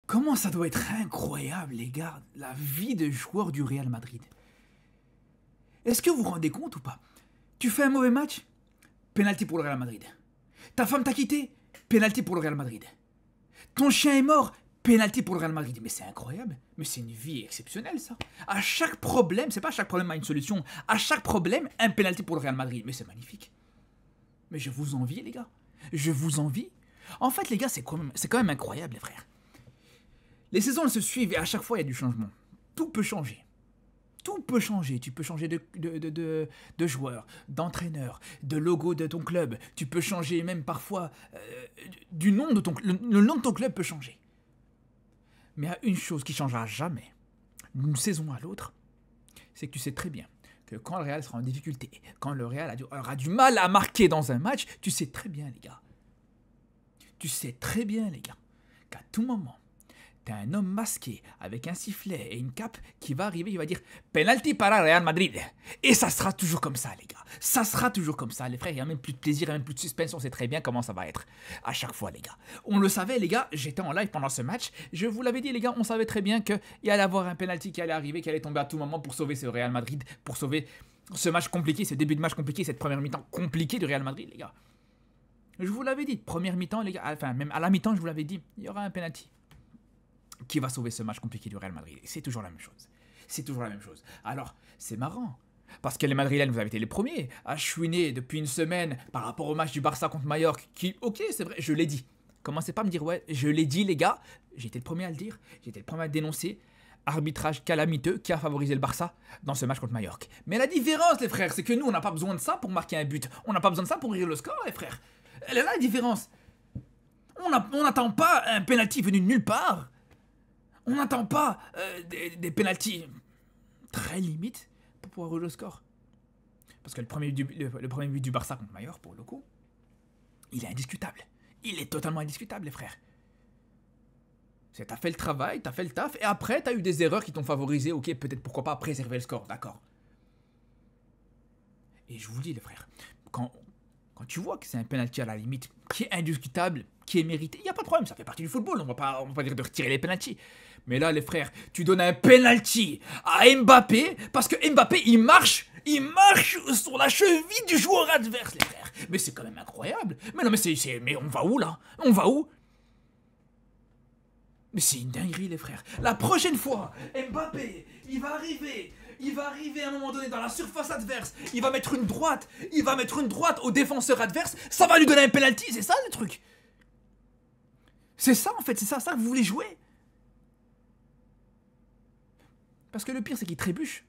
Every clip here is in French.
Comment ça doit être incroyable, les gars, la vie de joueur du Real Madrid. Est-ce que vous vous rendez compte ou pas? Tu fais un mauvais match, penalty pour le Real Madrid. Ta femme t'a quitté, penalty pour le Real Madrid. Ton chien est mort, penalty pour le Real Madrid. Mais c'est incroyable, mais c'est une vie exceptionnelle ça. À chaque problème, c'est pas à chaque problème a une solution. À chaque problème, un penalty pour le Real Madrid. Mais c'est magnifique. Mais je vous envie les gars. Je vous envie. En fait les gars, c'est quand même incroyable les frères. Les saisons elles se suivent et à chaque fois il y a du changement. Tout peut changer. Tout peut changer. Tu peux changer de joueur, d'entraîneur, de logo de ton club. Tu peux changer même parfois du nom de ton club. Le nom de ton club peut changer. Mais il y a une chose qui ne changera jamais, d'une saison à l'autre, c'est que tu sais très bien que quand le Real sera en difficulté, quand le Real aura du mal à marquer dans un match, tu sais très bien les gars. Tu sais très bien les gars qu'à tout moment, t'as un homme masqué avec un sifflet et une cape qui va arriver, il va dire penalty para Real Madrid. Et ça sera toujours comme ça, les gars. Ça sera toujours comme ça, les frères. Il n'y a même plus de plaisir, il n'y a même plus de suspense. On sait très bien comment ça va être à chaque fois, les gars. On le savait, les gars. J'étais en live pendant ce match. Je vous l'avais dit, les gars. On savait très bien qu'il allait avoir un penalty qui allait arriver, qui allait tomber à tout moment pour sauver ce Real Madrid, pour sauver ce match compliqué, ce début de match compliqué, cette première mi-temps compliquée du Real Madrid, les gars. Je vous l'avais dit, première mi-temps, les gars. Enfin, même à la mi-temps, je vous l'avais dit, il y aura un penalty qui va sauver ce match compliqué du Real Madrid. C'est toujours la même chose. C'est toujours la même chose. Alors, c'est marrant. Parce que les Madrilènes, vous avez été les premiers à chouiner depuis une semaine par rapport au match du Barça contre Mallorca. Qui, ok, c'est vrai, je l'ai dit. Commencez pas à me dire, ouais, je l'ai dit, les gars. J'étais le premier à le dire. J'étais le premier à le dénoncer. Arbitrage calamiteux qui a favorisé le Barça dans ce match contre Mallorca. Mais la différence, les frères, c'est que nous, on n'a pas besoin de ça pour marquer un but. On n'a pas besoin de ça pour ouvrir le score, les frères. Elle est là, la différence. On n'attend pas un penalty venu de nulle part. On n'attend pas des pénaltys très limites pour pouvoir ouvrir le score. Parce que le premier but du Barça contre Mallorca, pour le coup, il est indiscutable. Il est totalement indiscutable, les frères. T'as fait le travail, t'as fait le taf, et après, t'as eu des erreurs qui t'ont favorisé. Ok, peut-être pourquoi pas préserver le score, d'accord. Et je vous le dis, les frères, quand tu vois que c'est un penalty à la limite, qui est indiscutable, qui est mérité, il n'y a pas de problème, ça fait partie du football, on va pas dire de retirer les penaltys. Mais là, les frères, tu donnes un penalty à Mbappé, parce que Mbappé, il marche sur la cheville du joueur adverse, les frères. Mais c'est quand même incroyable. Mais non, mais on va où, là? On va où? Mais c'est une dinguerie, les frères. La prochaine fois, Mbappé, il va arriver à un moment donné dans la surface adverse, il va mettre une droite au défenseur adverse, ça va lui donner un penalty, c'est ça le truc. C'est ça en fait, c'est ça que vous voulez jouer. Parce que le pire c'est qu'il trébuche.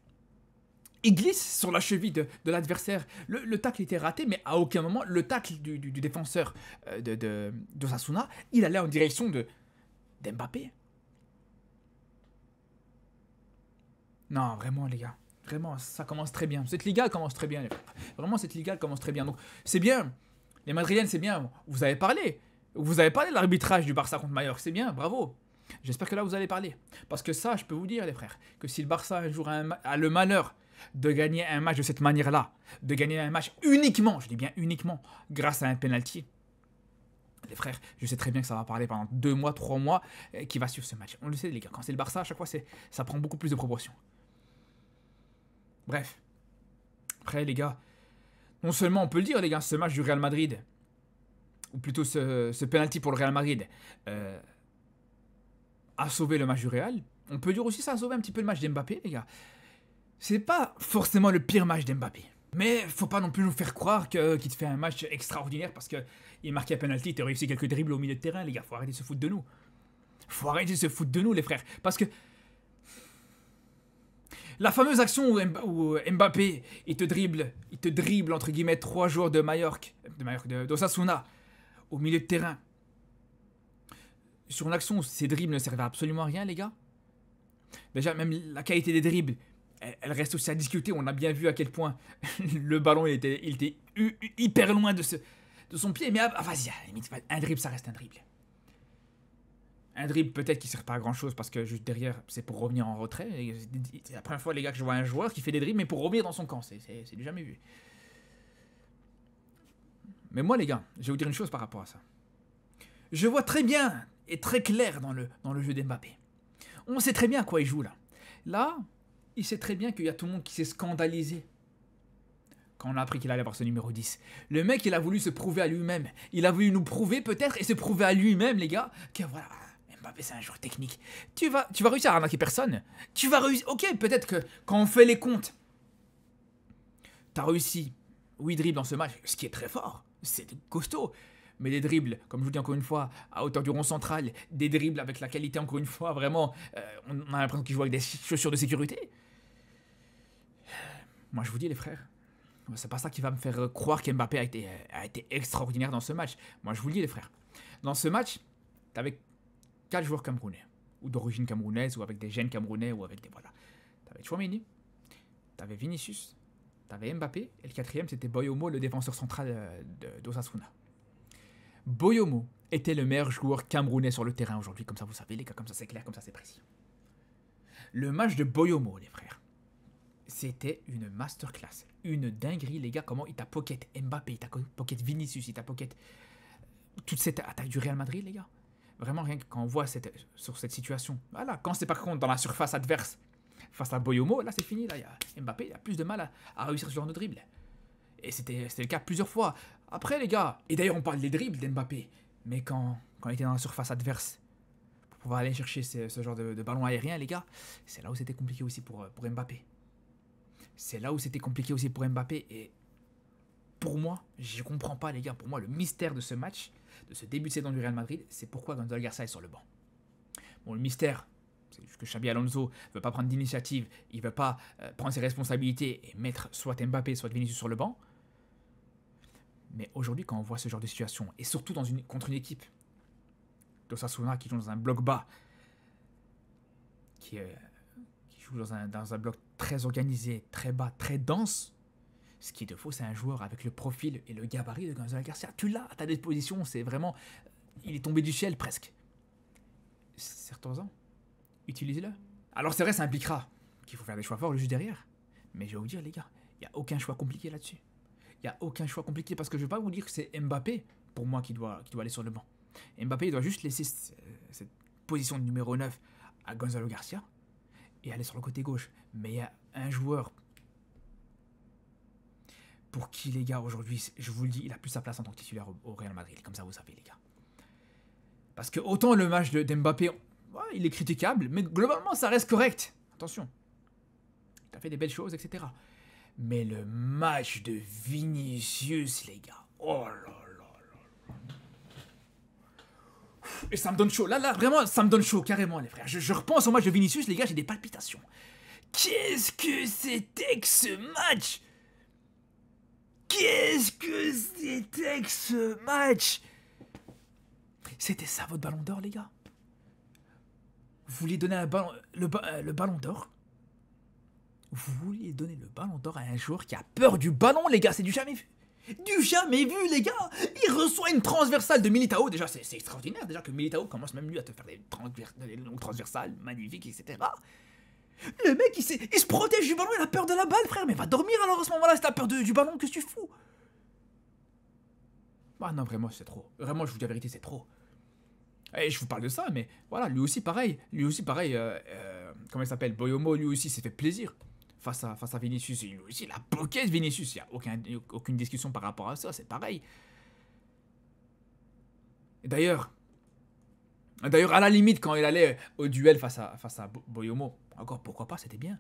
Il glisse sur la cheville de l'adversaire. Le tacle était raté, mais à aucun moment, le tacle du défenseur d'Osasuna, il allait en direction d'Mbappé. Non, vraiment, les gars. Vraiment, ça commence très bien. Cette Liga commence très bien, les frères. Vraiment, cette Liga commence très bien. Donc, c'est bien. Les Madrilènes, c'est bien. Vous avez parlé. Vous avez parlé de l'arbitrage du Barça contre Mallorca. C'est bien, bravo. J'espère que là, vous allez parler. Parce que ça, je peux vous dire, les frères, que si le Barça un jour a le malheur de gagner un match de cette manière-là, de gagner un match uniquement, je dis bien uniquement, grâce à un penalty, les frères, je sais très bien que ça va parler pendant 2 mois, 3 mois, qui va suivre ce match. On le sait, les gars, quand c'est le Barça, à chaque fois, ça prend beaucoup plus de proportions. Bref. Après, les gars, non seulement on peut le dire, les gars, ce match du Real Madrid, ou plutôt ce penalty pour le Real Madrid, a sauvé le match du Real. On peut dire aussi que ça a sauvé un petit peu le match d'Mbappé, les gars. C'est pas forcément le pire match d'Mbappé. Mais faut pas non plus nous faire croire qu'il te fait un match extraordinaire parce qu'il marquait un penalty, il a réussi quelques dribbles au milieu de terrain, les gars. Faut arrêter de se foutre de nous. Faut arrêter de se foutre de nous, les frères. Parce que la fameuse action où Mbappé, il te dribble entre guillemets 3 joueurs de Mallorca, d'Osasuna, au milieu de terrain. Sur une action où ces dribbles ne servaient absolument à rien, les gars. Déjà, même la qualité des dribbles, elle reste aussi à discuter. On a bien vu à quel point le ballon il était hyper loin de son pied. Mais vas-y, un dribble, ça reste un dribble. Un dribble peut-être qui ne sert pas à grand chose parce que juste derrière, c'est pour revenir en retrait. C'est la première fois, les gars, que je vois un joueur qui fait des dribbles, mais pour revenir dans son camp. C'est du jamais vu. Mais moi, les gars, je vais vous dire une chose par rapport à ça. Je vois très bien, est très clair dans le jeu d'Mbappé. On sait très bien à quoi il joue là. Là, il sait très bien qu'il y a tout le monde qui s'est scandalisé quand on a appris qu'il allait avoir ce numéro 10. Le mec, il a voulu se prouver à lui-même. Il a voulu nous prouver peut-être et se prouver à lui-même, les gars, que voilà, Mbappé c'est un joueur technique. Tu vas réussir à arnaquer personne. Tu vas réussir. Ok, peut-être que quand on fait les comptes, t'as réussi 8 dribbles dans ce match, ce qui est très fort. C'est costaud. Mais des dribbles, comme je vous dis encore une fois, à hauteur du rond central, des dribbles avec la qualité, encore une fois, vraiment, on a l'impression qu'il joue avec des chaussures de sécurité. Moi, je vous dis, les frères, c'est pas ça qui va me faire croire qu'Mbappé a été extraordinaire dans ce match. Moi, je vous le dis, les frères. Dans ce match, t'avais 4 joueurs camerounais, ou d'origine camerounaise, ou avec des gènes camerounais, ou avec des... Voilà. T'avais Tchouaméni, t'avais Vinicius, t'avais Mbappé, et le quatrième, c'était Boyomo, le défenseur central d'Osasuna. Boyomo était le meilleur joueur camerounais sur le terrain aujourd'hui, comme ça vous savez les gars, comme ça c'est clair, comme ça c'est précis. Le match de Boyomo, les frères, c'était une masterclass, une dinguerie les gars, comment il t'a pocket Mbappé, il t'a pocket Vinicius, il t'a pocket toute cette attaque du Real Madrid les gars. Vraiment rien que quand on voit sur cette situation, voilà, quand c'est par contre dans la surface adverse, face à Boyomo, là c'est fini, là Mbappé il a plus de mal à réussir ce genre de dribble. Et c'était le cas plusieurs fois. Après, les gars, et d'ailleurs, on parle des dribbles d'Mbappé, mais quand il était dans la surface adverse, pour pouvoir aller chercher ce genre de ballon aérien, les gars, c'est là où c'était compliqué aussi pour Mbappé. C'est là où c'était compliqué aussi pour Mbappé. Et pour moi, je comprends pas, les gars, pour moi, le mystère de ce match, de ce début de saison du Real Madrid, c'est pourquoi Gonzalo Garcia est sur le banc. Bon, le mystère, c'est juste que Xabi Alonso ne veut pas prendre d'initiative, il ne veut pas prendre ses responsabilités et mettre soit Mbappé, soit Vinicius sur le banc. Mais aujourd'hui, quand on voit ce genre de situation, et surtout contre une équipe d'Osasuna qui joue dans un bloc bas, qui joue dans un bloc très organisé, très bas, très dense, ce qu'il te faut, c'est un joueur avec le profil et le gabarit de Gonzalo Garcia. Tu l'as à ta disposition, c'est vraiment... Il est tombé du ciel presque. Certains-en, utilisez-le. Alors c'est vrai, ça impliquera qu'il faut faire des choix forts juste derrière. Mais je vais vous dire, les gars, il n'y a aucun choix compliqué là-dessus. Il n'y a aucun choix compliqué parce que je ne vais pas vous dire que c'est Mbappé, pour moi, qui doit aller sur le banc. Mbappé, il doit juste laisser cette position de numéro 9 à Gonzalo Garcia et aller sur le côté gauche. Mais il y a un joueur pour qui, les gars, aujourd'hui, je vous le dis, il a plus sa place en tant que titulaire au Real Madrid. Comme ça, vous savez, les gars. Parce que autant le match d'Mbappé, ouais, il est critiquable, mais globalement, ça reste correct. Attention. Il a fait des belles choses, etc. Mais le match de Vinicius, les gars. Oh là là là. Et ça me donne chaud. Là, vraiment, ça me donne chaud, carrément, les frères. Je repense au match de Vinicius, les gars, j'ai des palpitations. Qu'est-ce que c'était que ce match? Qu'est-ce que c'était que ce match? C'était ça, votre ballon d'or, les gars? Vous vouliez donner le ballon d'or? Vous vouliez donner le ballon d'or à un joueur qui a peur du ballon, les gars, c'est du jamais vu. Du jamais vu, les gars. Il reçoit une transversale de Militao. Déjà, c'est extraordinaire. Déjà que Militao commence même lui à te faire des longues transversales magnifiques, etc. Le mec, il se protège du ballon, il a peur de la balle, frère. Mais va dormir alors à ce moment-là si t'as peur du ballon, qu'est-ce que tu fous? Ah non, vraiment, c'est trop. Vraiment, je vous dis la vérité, c'est trop. Et je vous parle de ça, mais voilà, lui aussi pareil. Comment il s'appelle? Boyomo, lui aussi, s'est fait plaisir. Face à Vinicius, lui aussi, il a pocket Vinicius. Il n'y a aucune discussion par rapport à ça, c'est pareil. D'ailleurs, à la limite, quand il allait au duel face à Boyomo, encore pourquoi pas, c'était bien.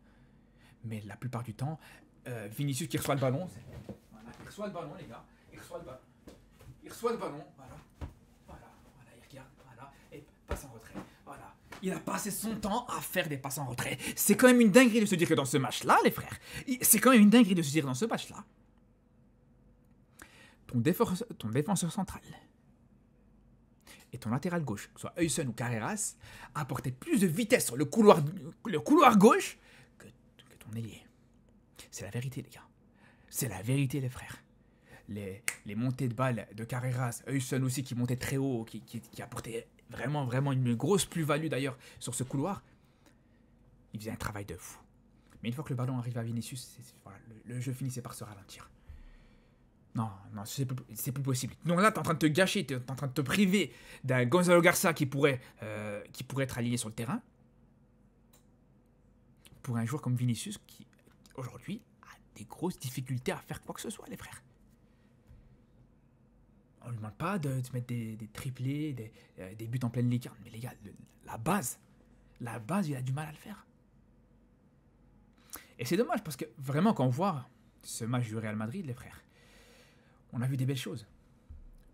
Mais la plupart du temps, Vinicius qui reçoit le ballon, voilà, il reçoit le ballon, les gars. Il reçoit le ballon, voilà. Voilà, il regarde, voilà, et passe en retrait. Voilà. Il a passé son temps à faire des passes en retrait. C'est quand même une dinguerie de se dire que dans ce match-là, les frères, c'est quand même une dinguerie de se dire dans ce match-là, ton défenseur central et ton latéral gauche, que ce soit Heusen ou Carreras, apportaient plus de vitesse sur le couloir gauche que ton ailier. C'est la vérité, les gars. C'est la vérité, les frères. Les montées de balles de Carreras, Heusen aussi qui montait très haut, qui apportait vraiment une grosse plus-value d'ailleurs sur ce couloir. Il faisait un travail de fou. Mais une fois que le ballon arrive à Vinicius, voilà, le jeu finissait par se ralentir. Non, non, c'est plus possible. Donc là, t'es en train de te gâcher, t'es en train de te priver d'un Gonzalo Garça qui pourrait être aligné sur le terrain pour un joueur comme Vinicius qui, aujourd'hui, a des grosses difficultés à faire quoi que ce soit, les frères. On ne lui demande pas de mettre des triplés, des buts en pleine lucarne. Mais les gars, la base, il a du mal à le faire. Et c'est dommage parce que vraiment, quand on voit ce match du Real Madrid, les frères, on a vu des belles choses.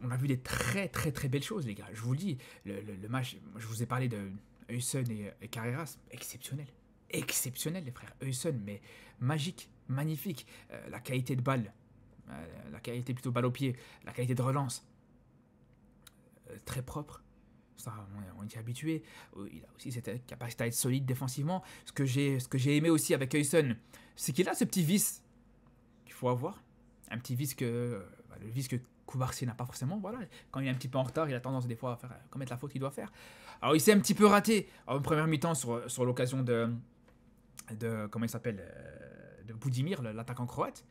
On a vu des très très très belles choses, les gars. Je vous le dis, le match, je vous ai parlé de Huyson et Carreras, exceptionnel. Exceptionnel, les frères. Huyson, mais magique, magnifique. La qualité de balle, la qualité plutôt balle au pied, la qualité de relance, très propre. Ça, on y est habitué. Il a aussi cette capacité à être solide défensivement. Ce que j'ai aimé aussi avec Huyson, c'est qu'il a ce petit vice qu'il faut avoir. Un petit vice le vice que Koubarsi n'a pas forcément. Voilà. Quand il est un petit peu en retard, il a tendance des fois à commettre la faute qu'il doit faire. Alors il s'est un petit peu raté en première mi-temps sur l'occasion de comment il s'appelle, de Budimir, l'attaquant croate.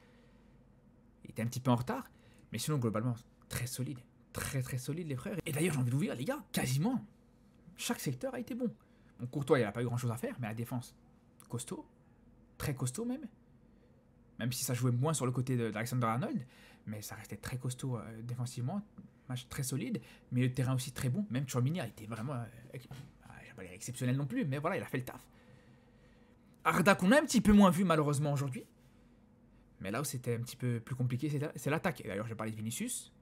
Il était un petit peu en retard, mais sinon globalement très solide. Très très solide, les frères. Et d'ailleurs, j'ai envie de vous dire, les gars, quasiment chaque secteur a été bon. Bon, Courtois, il n'a pas eu grand chose à faire, mais la défense, costaud, très costaud même. Même si ça jouait moins sur le côté d'Alexander Arnold, mais ça restait très costaud défensivement. Match très solide, mais le terrain aussi très bon. Même Tchouaméni a été vraiment exceptionnel non plus, mais voilà, il a fait le taf. Arda, qu'on a un petit peu moins vu malheureusement aujourd'hui. Mais là où c'était un petit peu plus compliqué, c'est l'attaque. Et d'ailleurs, j'ai parlé de Vinicius.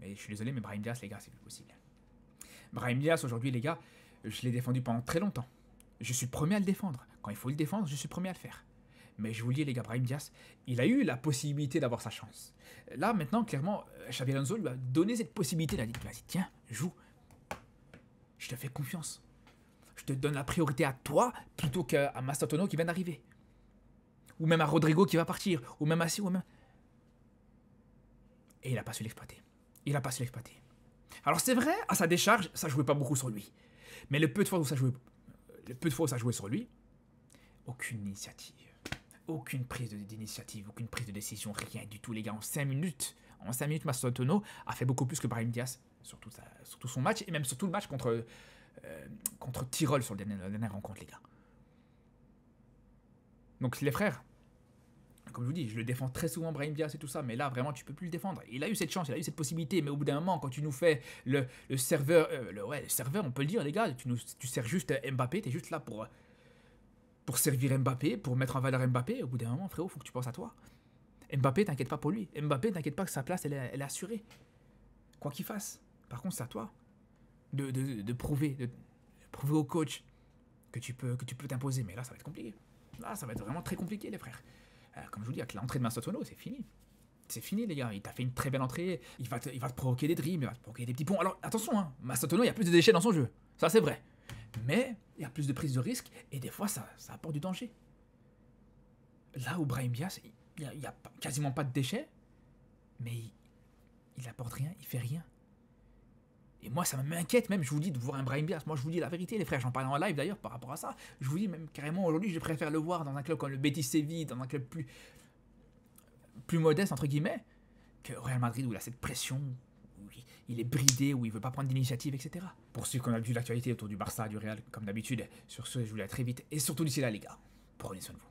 Mais je suis désolé, mais Brahim Diaz, les gars, c'est plus possible. Brahim Diaz, aujourd'hui, les gars, je l'ai défendu pendant très longtemps. Je suis le premier à le défendre. Quand il faut le défendre, je suis le premier à le faire. Mais je vous le dis, les gars, Brahim Diaz, il a eu la possibilité d'avoir sa chance. Là, maintenant, clairement, Xabi Alonso lui a donné cette possibilité. Il a dit, vas-y, tiens, joue. Je te fais confiance. Je te donne la priorité à toi plutôt qu'à Mastantuono qui vient d'arriver. Ou même à Rodrigo qui va partir. Ou même à ou même... Et il n'a pas su l'exploiter. Il n'a pas su l'exploiter. Alors c'est vrai, à sa décharge, ça jouait pas beaucoup sur lui. Mais le peu de fois où ça jouait sur lui, aucune initiative. Aucune prise d'initiative, aucune prise de décision, rien du tout, les gars. En 5 minutes, Mastantuono a fait beaucoup plus que Brahim Diaz sur tout son match, et même sur tout le match contre Tyrol sur la dernière rencontre, les gars. Donc les frères, comme je vous dis, je le défends très souvent, Brahim Diaz et tout ça, mais là, vraiment, tu peux plus le défendre. Il a eu cette chance, il a eu cette possibilité, mais au bout d'un moment, quand tu nous fais le serveur, le serveur, on peut le dire, les gars, tu sers juste Mbappé, t'es juste là pour servir Mbappé, pour mettre en valeur Mbappé. Au bout d'un moment, frérot, faut que tu penses à toi. Mbappé, t'inquiète pas pour lui. Mbappé, t'inquiète pas que sa place, elle est assurée. Quoi qu'il fasse. Par contre, c'est à toi de prouver au coach que tu peux t'imposer. Mais là, ça va être compliqué. Là, ça va être vraiment très compliqué, les frères. Comme je vous dis, avec l'entrée de Mastantuono, c'est fini. C'est fini, les gars. Il t'a fait une très belle entrée. Il va te provoquer des dribbles, il va te provoquer des petits ponts. Alors, attention, hein, Mastantuono, il y a plus de déchets dans son jeu. Ça, c'est vrai. Mais il y a plus de prise de risque et des fois, ça apporte du danger. Là où Brahim Diaz, il n'y a quasiment pas de déchets, mais il apporte rien, il fait rien. Et moi, ça m'inquiète même, je vous dis, de voir un Brahim Diaz. Moi, je vous dis la vérité, les frères. J'en parlais en live d'ailleurs par rapport à ça. Je vous dis même carrément aujourd'hui, je préfère le voir dans un club comme le Betis Séville, dans un club plus modeste, entre guillemets, que Real Madrid où il a cette pression, où il est bridé, où il veut pas prendre d'initiative, etc. Pour ceux qui ont vu l'actualité autour du Barça, du Real, comme d'habitude, sur ce, je vous dis à très vite. Et surtout d'ici là, les gars, prenez soin de vous.